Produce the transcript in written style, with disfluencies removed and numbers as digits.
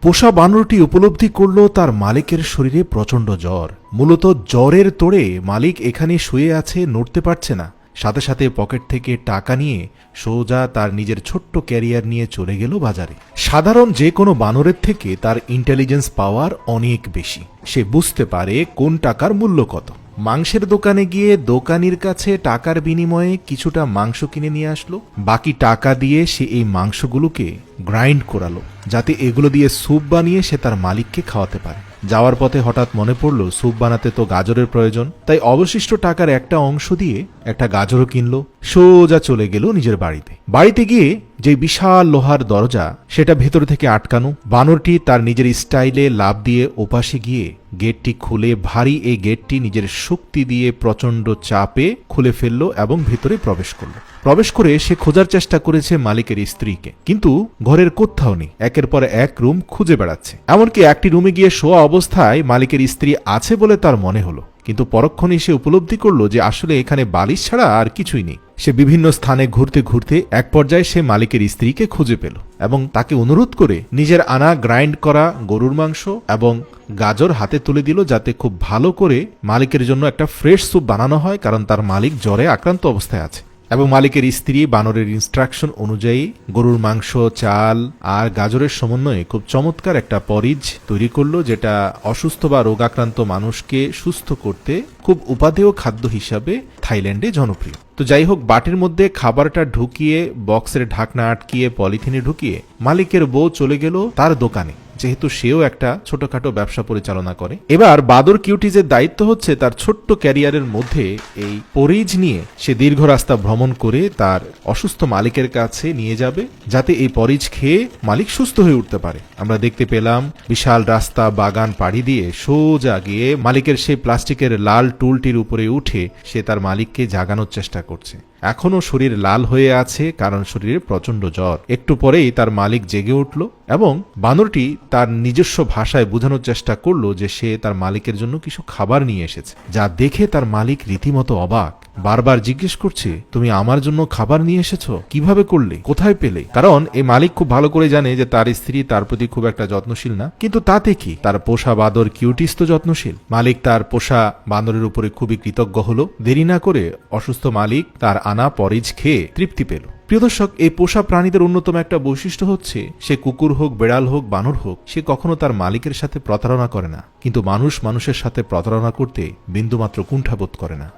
পোষা বানরটি উপলব্ধি করল তার মালিকের শরীরে প্রচণ্ড জ্বর। মূলত জ্বরের তোড়ে মালিক এখানে শুয়ে আছে, নড়তে পারছে না। সাথে সাথে পকেট থেকে টাকা নিয়ে সোজা তার নিজের ছোট্ট ক্যারিয়ার নিয়ে চলে গেল বাজারে। সাধারণ যে কোনো বানরের থেকে তার ইন্টেলিজেন্স পাওয়ার অনেক বেশি। সে বুঝতে পারে কোন টাকার মূল্য কত। মাংসের দোকানে গিয়ে দোকানির কাছে টাকার বিনিময়ে কিছুটা মাংস কিনে নিয়ে আসলো। বাকি টাকা দিয়ে সে এই মাংসগুলোকে গ্রাইন্ড করালো, যাতে এগুলো দিয়ে স্যুপ বানিয়ে সে তার মালিককে খাওয়াতে পারে। যাওয়ার পথে হঠাৎ মনে পড়ল স্যুপ বানাতে তো গাজরের প্রয়োজন, তাই অবশিষ্ট টাকার একটা অংশ দিয়ে একটা গাজরও কিনলো। সোজা চলে গেল নিজের বাড়িতে গিয়ে যে বিশাল লোহার দরজা, সেটা ভেতর থেকে আটকানো। বানরটি তার নিজের স্টাইলে লাফ দিয়ে ওপাশে গিয়ে গেটটি খুলে ভারী এই গেটটি নিজের শক্তি দিয়ে প্রচণ্ড চাপে খুলে ফেলল এবং ভেতরে প্রবেশ করে সে খোঁজার চেষ্টা করেছে মালিকের স্ত্রীকে, কিন্তু ঘরের কোথাও নেই। একের পর এক রুম খুঁজে বেড়াচ্ছে। এমনকি একটি রুমে গিয়ে শোয়া অবস্থায় মালিকের স্ত্রী আছে বলে তার মনে হলো, কিন্তু পরক্ষণেই সে উপলব্ধি করল যে আসলে এখানে বালিশ ছাড়া আর কিছুই নেই। সে বিভিন্ন স্থানে ঘুরতে ঘুরতে এক পর্যায়ে সে মালিকের স্ত্রীকে খুঁজে পেল এবং তাকে অনুরোধ করে নিজের আনা গ্রাইন্ড করা গরুর মাংস এবং গাজর হাতে তুলে দিল, যাতে খুব ভালো করে মালিকের জন্য একটা ফ্রেশ স্যুপ বানানো হয়, কারণ তার মালিক জ্বরে আক্রান্ত অবস্থায় আছে। এবং মালিকের স্ত্রী বানরের ইনস্ট্রাকশন অনুযায়ী গরুর মাংস, চাল আর গাজরের সমন্বয়ে খুব চমৎকার একটা পরিজ তৈরি করলো, যেটা অসুস্থ বা রোগাক্রান্ত মানুষকে সুস্থ করতে খুব উপাদেয় খাদ্য হিসাবে থাইল্যান্ডে জনপ্রিয়। তো যাই হোক, বাটির মধ্যে খাবারটা ঢুকিয়ে বক্সের ঢাকনা আটকিয়ে পলিথিনে ঢুকিয়ে মালিকের বউ চলে গেল তার দোকানে, যেহেতু সেও একটা ছোটখাটো ব্যবসা পরিচালনা করে। এবার বাদর কিউটিজের দায়িত্ব হচ্ছে তার ছোট্ট ক্যারিয়ারের মধ্যে এই পরিজ নিয়ে সে দীর্ঘ রাস্তা ভ্রমণ করে তার অসুস্থ মালিকের কাছে নিয়ে যাবে, যাতে এই পরিজ খেয়ে মালিক সুস্থ হয়ে উঠতে পারে। আমরা দেখতে পেলাম বিশাল রাস্তা বাগান পাড়ি দিয়ে সোজা গিয়ে মালিকের সেই প্লাস্টিকের লাল টুলটির উপরে উঠে সে তার মালিককে জাগানোর চেষ্টা করছে। এখনো শরীর লাল হয়ে আছে, কারণ শরীরে প্রচন্ড জ্বর। একটু পরেই তার মালিক জেগে উঠল এবং বানরটি তার নিজস্ব ভাষায় বোঝানোর চেষ্টা করলো যে সে তার মালিকের জন্য কিছু খাবার নিয়ে এসেছে, যা দেখে তার মালিক রীতিমতো অবাক। বারবার জিজ্ঞেস করছে, তুমি আমার জন্য খাবার নিয়ে এসেছো? কিভাবে করলে? কোথায় পেলে? কারণ এই মালিক খুব ভালো করে জানে যে তার স্ত্রী তার প্রতি খুব একটা যত্নশীল না, কিন্তু তাতে কি, তার পোষা বাদর কিউটিস তো যত্নশীল। মালিক তার পোষা বানরের উপরে খুবই কৃতজ্ঞ হলো। দেরি না করে অসুস্থ মালিক তার আনা পরিজ খেয়ে তৃপ্তি পেল। প্রিয় দর্শক, এই পোষা প্রাণীদের অন্যতম একটা বৈশিষ্ট্য হচ্ছে সে কুকুর হোক, বেড়াল হোক, বানর হোক, সে কখনো তার মালিকের সাথে প্রতারণা করে না, কিন্তু মানুষ মানুষের সাথে প্রতারণা করতে বিন্দুমাত্র কুণ্ঠাবোধ করে না।